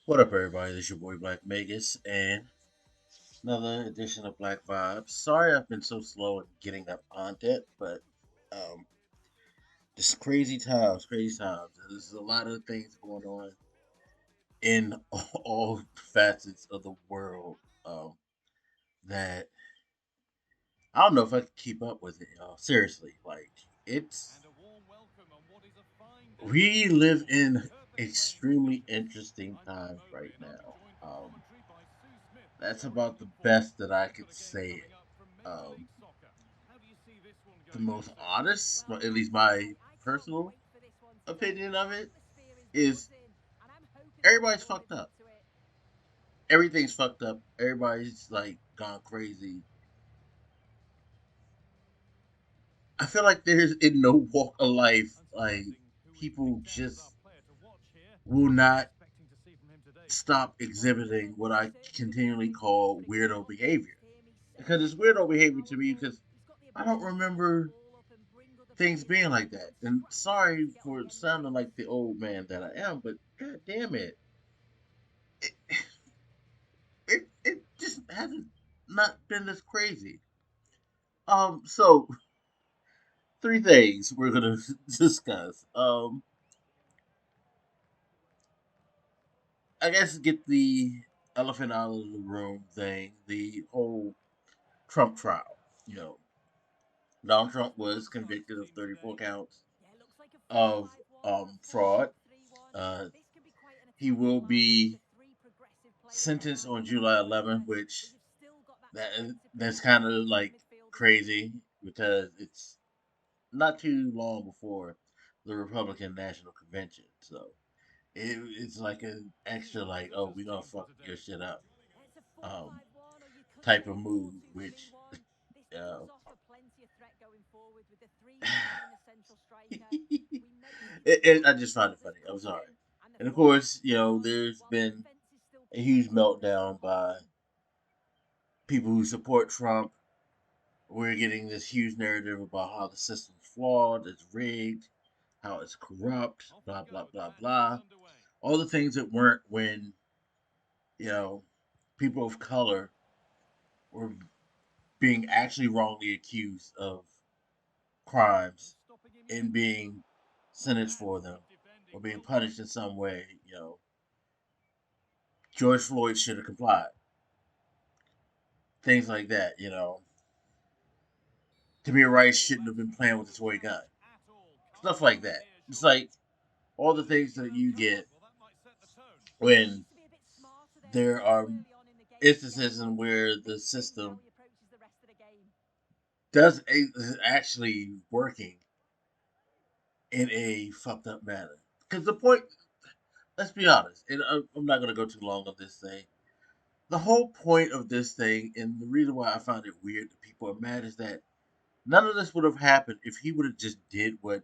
What up, everybody? This is your boy Black Magus, and another edition of Blak Vibes. Sorry I've been so slow at getting up content, but um, just crazy times. There's a lot of things going on in all facets of the world that I don't know if I can keep up with it, y'all. Seriously, like it's we live in extremely interesting times right now. That's about the best that I could say it. The most honest, at least my personal opinion of it, is everybody's fucked up. Everything's fucked up. Everybody's like gone crazy. I feel like there's in no walk of life, like people just will not stop exhibiting what I continually call weirdo behavior. Because it's weirdo behavior to me because I don't remember things being like that. And sorry for sounding like the old man that I am, but god damn it. It, it just hasn't not been this crazy. So three things we're gonna discuss. I guess get the elephant out of the room thing, the whole Trump trial. You know, Donald Trump was convicted of 34 counts of fraud. Uh, he will be sentenced on July 11th, which that's kind of like crazy because it's not too long before the Republican National Convention. So it's like an extra, like, oh, we gonna fuck your shit up, um, type of move. Which uh, I just find it funny. I'm sorry, and of course, there's been a huge meltdown by people who support Trump. We're getting this huge narrative about how the system's flawed, it's rigged, how it's corrupt, blah blah blah blah. All the things that weren't when you know people of color were being actually wrongly accused of crimes and being sentenced for them or being punished in some way. George Floyd should have complied. Things like that. Tamir Rice shouldn't have been playing with a toy gun. Stuff like that. It's like all the things that you get when there are instances in where the system does is actually working in a fucked up manner. Because the point, let's be honest, and I'm not going to go too long on this thing. The whole point of this thing, and the reason why I found it weird that people are mad, is that none of this would have happened if he would have just did what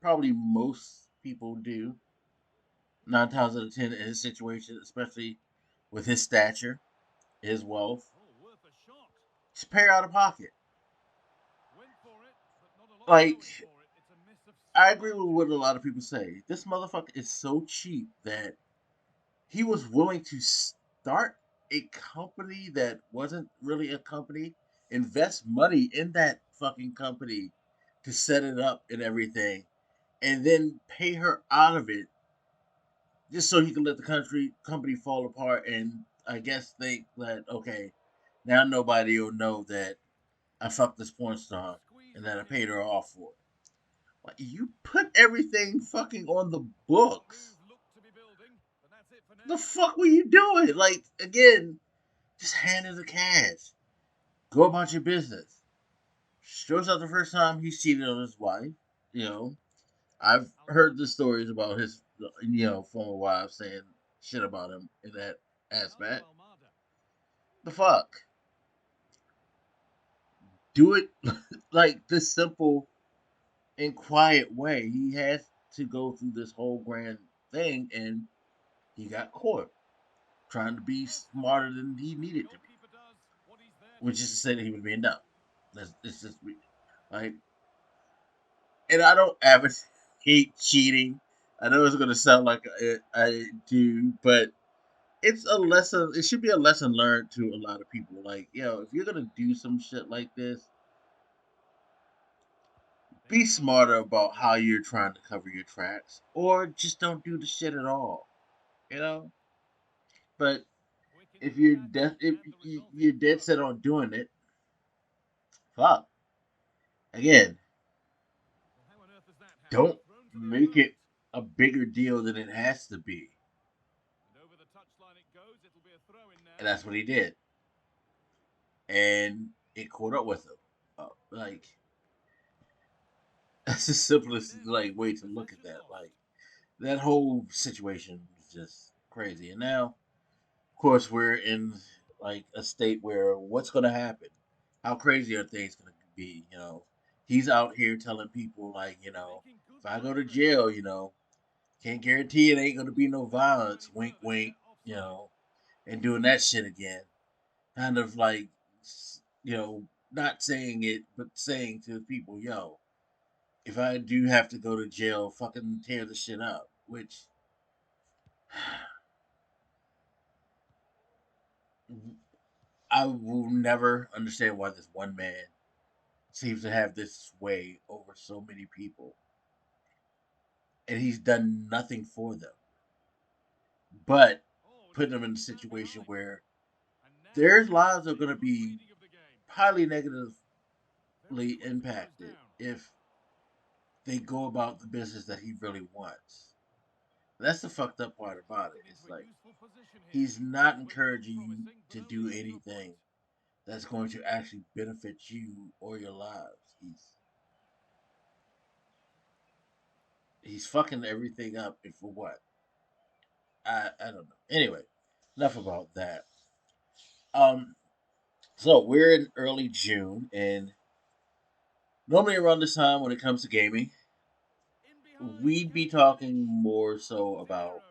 probably most people do 9 times out of 10 in his situation, especially with his stature, his wealth, just pay her out of pocket. Like, I agree with what a lot of people say. This motherfucker is so cheap that he was willing to start a company that wasn't really a company, invest money in that fucking company to set it up and everything, and then pay her out of it just so he can let the country company fall apart and I guess think that okay, now nobody will know that I fucked this porn star and that I paid her off for it. Like, you put everything fucking on the books. The fuck were you doing? Like, again, just hand her the cash. Go about your business. Shows out the first time he's cheated on his wife. You know, I've heard the stories about his, former wife saying shit about him in that aspect. The fuck? Do it like this simple and quiet way. He has to go through this whole grand thing, and he got caught trying to be smarter than he needed to be, which is to say that he was being dumb. It's just like, and I don't advocate cheating. I know it's gonna sound like I do, but it's a lesson. It should be a lesson learned to a lot of people. Like, if you're gonna do some shit like this, be smarter about how you're trying to cover your tracks, or just don't do the shit at all. You know. But if you're dead set on doing it, fuck. Again, don't make it a bigger deal than it has to be. And that's what he did, and it caught up with him. Like that's the simplest like way to look at that. Like that whole situation was just crazy. And now, of course, we're in like a state where what's going to happen? How crazy are things going to be? He's out here telling people like, if I go to jail, can't guarantee it ain't going to be no violence. Wink, wink. You know, and doing that shit again. Kind of like, you know, not saying it, but saying to people, yo, if I do have to go to jail, fucking tear the shit up. Which I will never understand why this one man seems to have this sway over so many people, and he's done nothing for them, but putting them in a situation where their lives are going to be highly negatively impacted if they go about the business that he really wants. That's the fucked up part about it. It's like he's not encouraging you to do anything that's going to actually benefit you or your lives. He's fucking everything up, and for what? I don't know. Anyway, enough about that. Um, so we're in early June, and normally around this time when it comes to gaming, we'd be talking more so about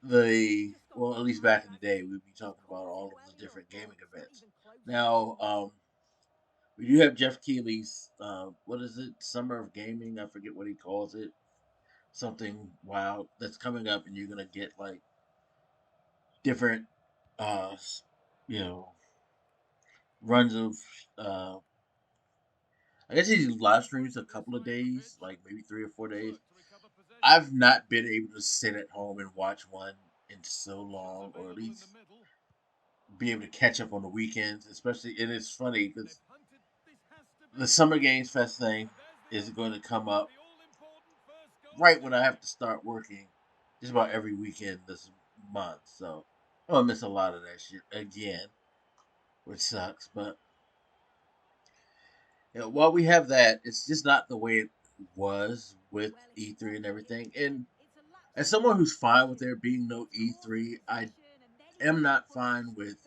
well, at least back in the day, we'd be talking about all of the different gaming events. Now, we do have Jeff Keighley's what is it, Summer of Gaming? I forget what he calls it. Something wild that's coming up, and you're gonna get like different, uh, you know, runs of. Uh, I guess he live streams a couple of days, like maybe 3 or 4 days. I've not been able to sit at home and watch one in so long, or at least be able to catch up on the weekends, especially. And it's funny because the Summer Games Fest thing is going to come up right when I have to start working just about every weekend this month. So I'm gonna miss a lot of that shit again, which sucks. But while we have that, it's just not the way it was with E3 and everything. And as someone who's fine with there being no E3, I am not fine with,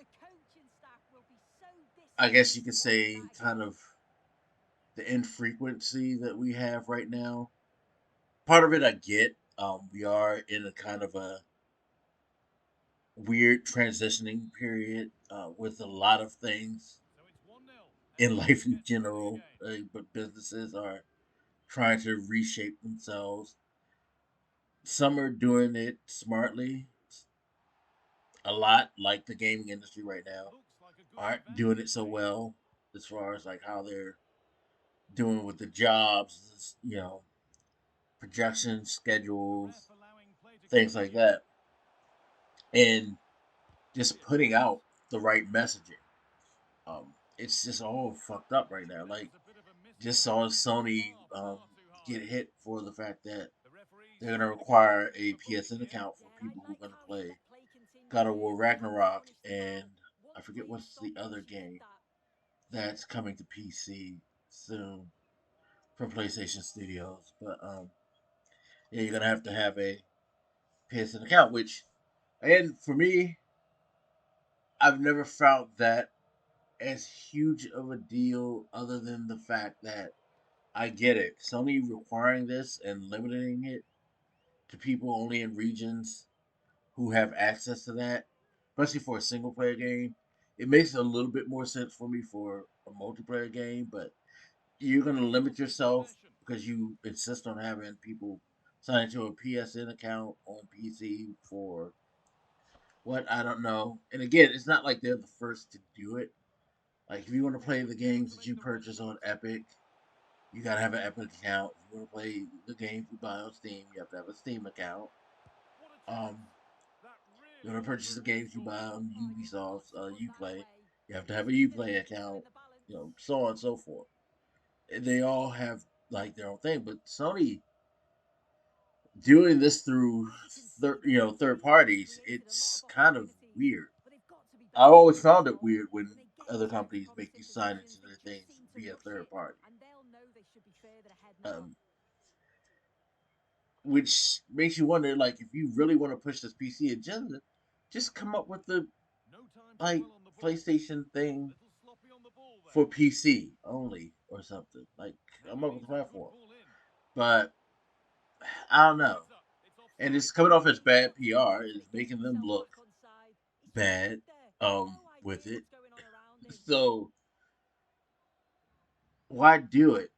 I guess you could say, kind of the infrequency that we have right now. Part of it I get. We are in a kind of a weird transitioning period with a lot of things in life in general, but businesses are trying to reshape themselves. Some are doing it smartly, a lot, like the gaming industry right now, aren't doing it so well as far as like how they're doing with the jobs, projections, schedules, things like that, and just putting out the right messaging. It's just all fucked up right now. Like, just saw Sony get hit for the fact that they're gonna require a PSN account for people who are gonna play God of War Ragnarok, and I forget what's the other game that's coming to PC soon from PlayStation Studios. But yeah, you're gonna have to have a PSN account, which, and for me, I've never found that as huge of a deal, other than the fact that I get it. Sony requiring this and limiting it to people only in regions who have access to that, especially for a single player game. It makes a little bit more sense for me for a multiplayer game, but you're going to limit yourself because you insist on having people sign into a PSN account on PC for What, I don't know. And again, it's not like they're the first to do it. Like if you want to play the games that you purchase on Epic, you gotta have an Epic account. If you want to play the games you buy on Steam, you have to have a Steam account. Um, you want to purchase the games you buy on Ubisoft, Uplay, you have to have a Uplay account. You know, so on and so forth. And they all have like their own thing, but Sony doing this through third parties, it's kind of weird. I've always found it weird when other companies make you sign into their things via third party. Um, which makes you wonder, like, if you really want to push this PC agenda, just come up with the like PlayStation thing for PC only or something. Like, come up with a platform. But I don't know, and it's coming off as bad PR. It's making them look bad with it. So why do it?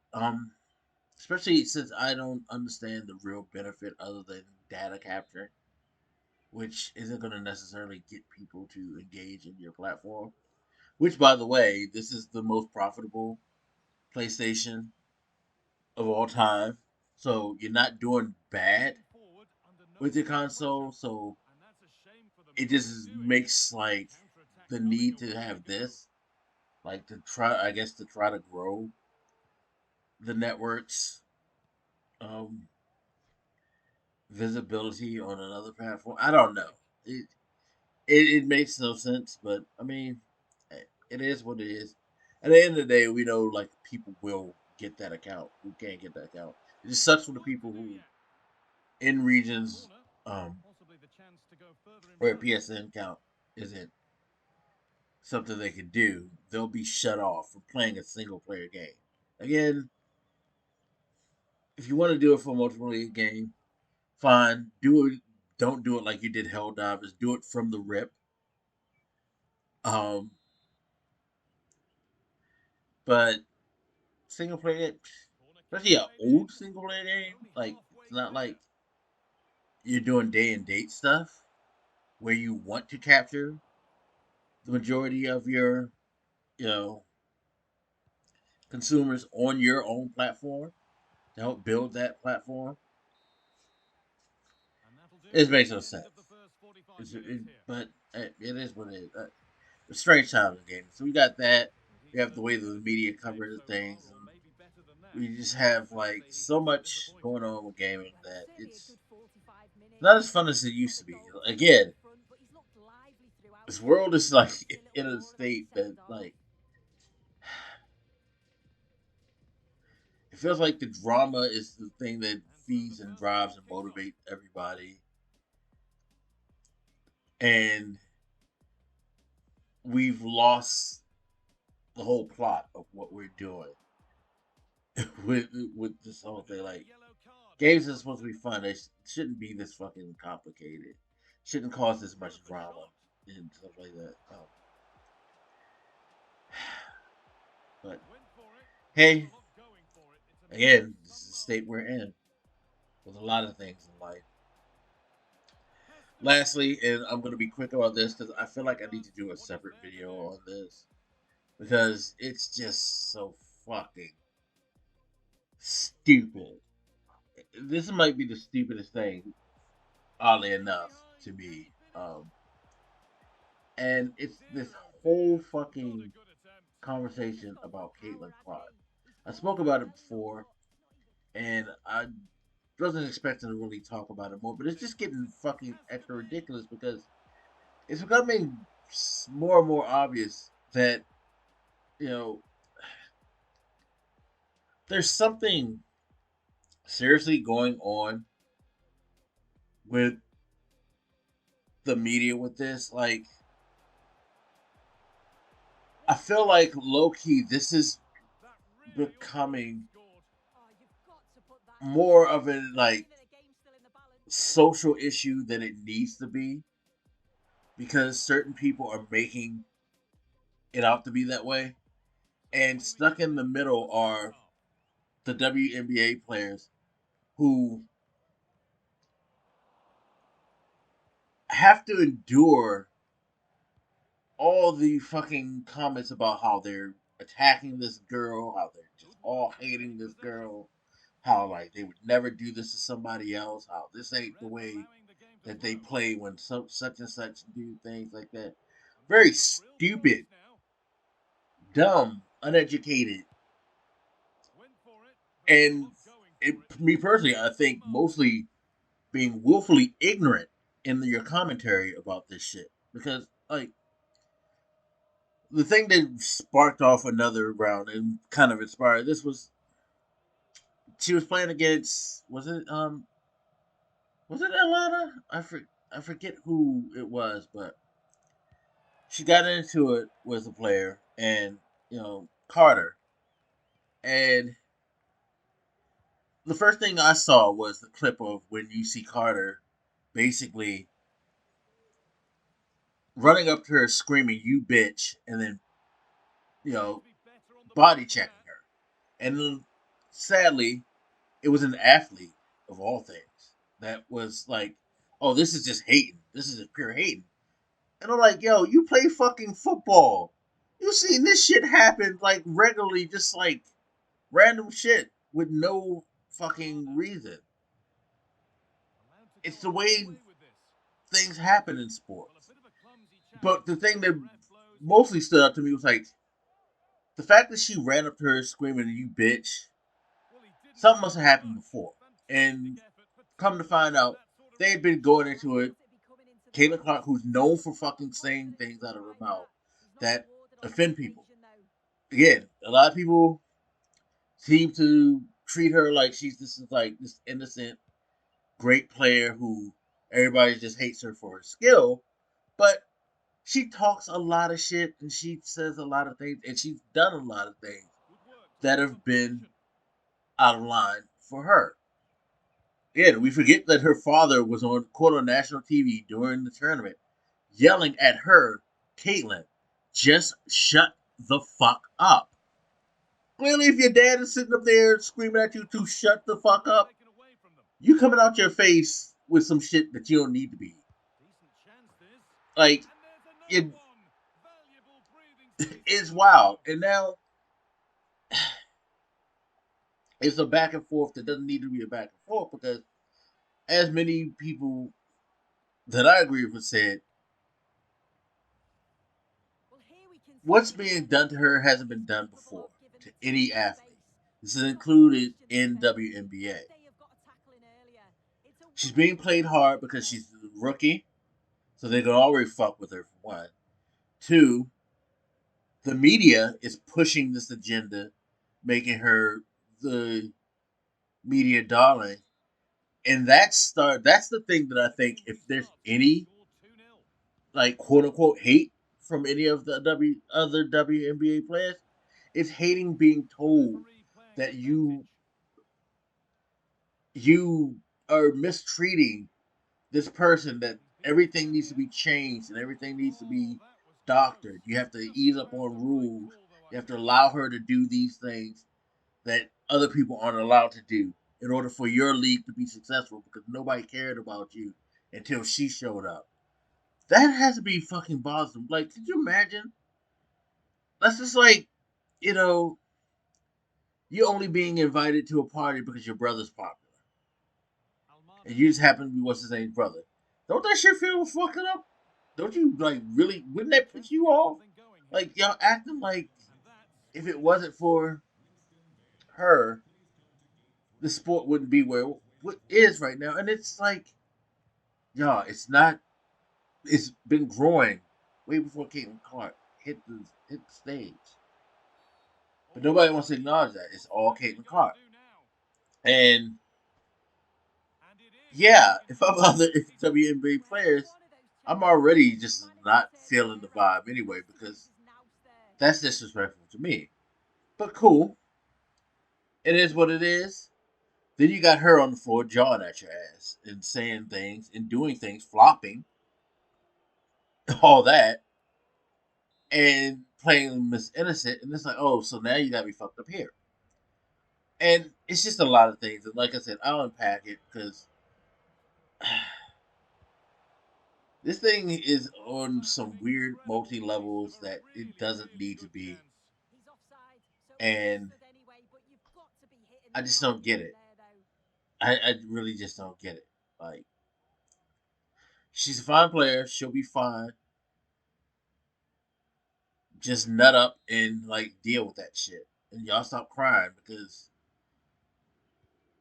Especially since I don't understand the real benefit other than data capture, which isn't going to necessarily get people to engage in your platform. Which, by the way, this is the most profitable PlayStation of all time. So you're not doing bad with your console. So it just makes like the need to have this, like to try, I guess, to try to grow the networks um, visibility on another platform. I don't know. It makes no sense, but I mean, it is what it is. At the end of the day, we know like people will get that account who can't get that account. It just sucks for the people who in regions where a PSN account isn't something they can do. They'll be shut off from playing a single player game. Again, if you want to do it for a multiplayer game, fine. Do it. Don't do it like you did Helldivers. Do it from the rip. Um, but single player, especially an old single player game, like it's not like you're doing day and date stuff where you want to capture the majority of your, you know, consumers on your own platform to help build that platform. It makes no sense. But it is what it is. A strange time in the game. So we got that. We have the way that the media covers things, and we just have like so much going on with gaming that it's not as fun as it used to be. Again, this world is like in a state that like it feels like the drama is the thing that feeds and drives and motivates everybody, and we've lost the whole plot of what we're doing with this whole thing. Like games are supposed to be fun. They shouldn't be this fucking complicated. Shouldn't cause this much drama and stuff like that. But hey, again, this is the state we're in with a lot of things in life. Lastly, and I'm going to be quick about this because I feel like I need to do a separate video on this because it's just so fucking stupid. This might be the stupidest thing, oddly enough, to me. And it's this whole fucking conversation about Caitlin Clark. I spoke about it before, and I wasn't expecting to really talk about it more, but it's just getting fucking extra ridiculous because it's becoming more and more obvious that, you know, there's something seriously going on with the media with this. Like, I feel like low key, this is becoming more of a like social issue than it needs to be because certain people are making it out to be that way. And stuck in the middle are the WNBA players who have to endure all the fucking comments about how they're attacking this girl, how they're just all hating this girl, how like they would never do this to somebody else, how this ain't the way that they play when such and such do things like that. Very stupid, dumb, uneducated, and me personally, I think mostly being willfully ignorant in your commentary about this shit. Because like the thing that sparked off another round and kind of inspired this was she was playing against was it Atlanta? I forget who it was, but she got into it with a player and Carter, and the first thing I saw was the clip of when you see Carter basically running up to her screaming "you bitch" and then you know body checking her, and sadly it was an athlete of all things that was like, "Oh, this is just hating. This is just pure hating." And I'm like, "Yo, you play fucking football. You seen this shit happen like regularly, just like random shit with no fucking reason. It's the way things happen in sports." But the thing that mostly stood out to me was like the fact that she ran up to her screaming, "You bitch." Something must have happened before, and come to find out, they had been going into it. Caitlin Clark, who's known for fucking saying things out of her mouth that offend people. Again, a lot of people seem to treat her like she's this innocent, great player who everybody just hates her for her skill. But she talks a lot of shit and she says a lot of things and she's done a lot of things that have been out of line for her. Yeah, we forget that her father was on national TV during the tournament, yelling at her, Caitlin, just shut the fuck up. Clearly, if your dad is sitting up there screaming at you to shut the fuck up, you coming out your face with some shit that you don't need to be. Like, it is wild. And now it's a back and forth that doesn't need to be a back and forth because, as many people that I agree with said, what's being done to her hasn't been done before to any athlete. This is included in WNBA. She's being played hard because she's a rookie, so they can already fuck with her for one. Two, the media is pushing this agenda, making her the media darling, and that's the thing that I think if there's any like quote unquote hate from any of the other WNBA players, it's hating being told that you are mistreating this person, that everything needs to be changed and everything needs to be doctored. You have to ease up on rules. You have to allow her to do these things that other people aren't allowed to do in order for your league to be successful because nobody cared about you until she showed up. That has to be fucking bothersome. Like, could you imagine? That's just like, you know, you only being invited to a party because your brother's popular. And you just happen to be what's his name's brother. Don't that shit feel fucking up? Don't you like really? Wouldn't that piss you off? Like y'all acting like if it wasn't for her, the sport wouldn't be where it is right now. And it's like, y'all, it's not. It's been growing way before Caitlin Clark hit the stage, but nobody wants to acknowledge that. It's all Caitlin Clark, and yeah, if I'm other WNBA players, I'm already just not feeling the vibe anyway because that's disrespectful to me. But cool, it is what it is. Then you got her on the floor jawing at your ass and saying things and doing things, flopping, all that, and playing Miss Innocent. And it's like, oh, so now you got me fucked up here. And it's just a lot of things. And like I said, I'll unpack it because This thing is on some weird multi levels that it doesn't need to be, and I just don't get it. I really just don't get it. Like, she's a fine player, she'll be fine. Just nut up and like deal with that shit, and y'all stop crying because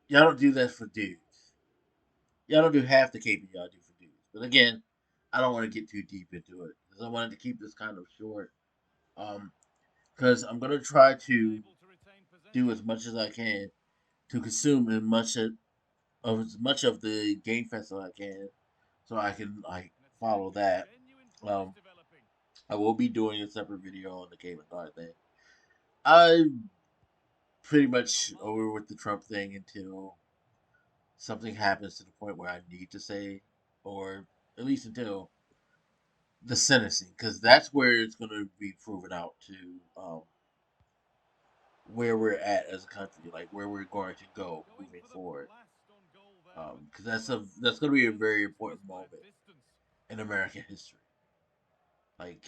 y'all don't do that for dudes. Y'all don't do half the caping y'all do for dudes. But again, I don't want to get too deep into it because I wanted to keep this kind of short. Um, because I'm gonna try to do as much as I can to consume as much of the game fest as I can, so I can like follow that. Um, I will be doing a separate video on the gaming card thing. I'm pretty much over with the Trump thing until something happens to the point where I need to say, or at least until the sentencing, because that's where it's going to be proven out to where we're at as a country, like where we're going to go moving forward. Because that's going to be a very important moment in American history. Like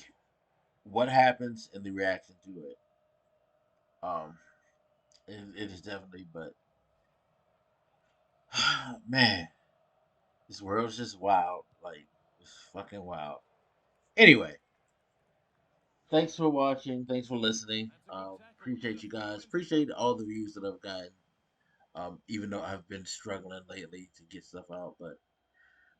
what happens and the reaction to it. Um, it is definitely, but man, this world's just wild. Like it's fucking wild. Anyway, thanks for watching. Thanks for listening. Appreciate you guys. Appreciate all the views that I've gotten. Even though I've been struggling lately to get stuff out, but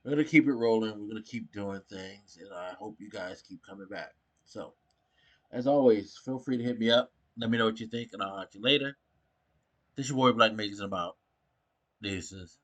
we're gonna keep it rolling. We're gonna keep doing things, and I hope you guys keep coming back. So, as always, feel free to hit me up. Let me know what you think, and I'll talk to you later. This your boy Black Magus about. Deuces.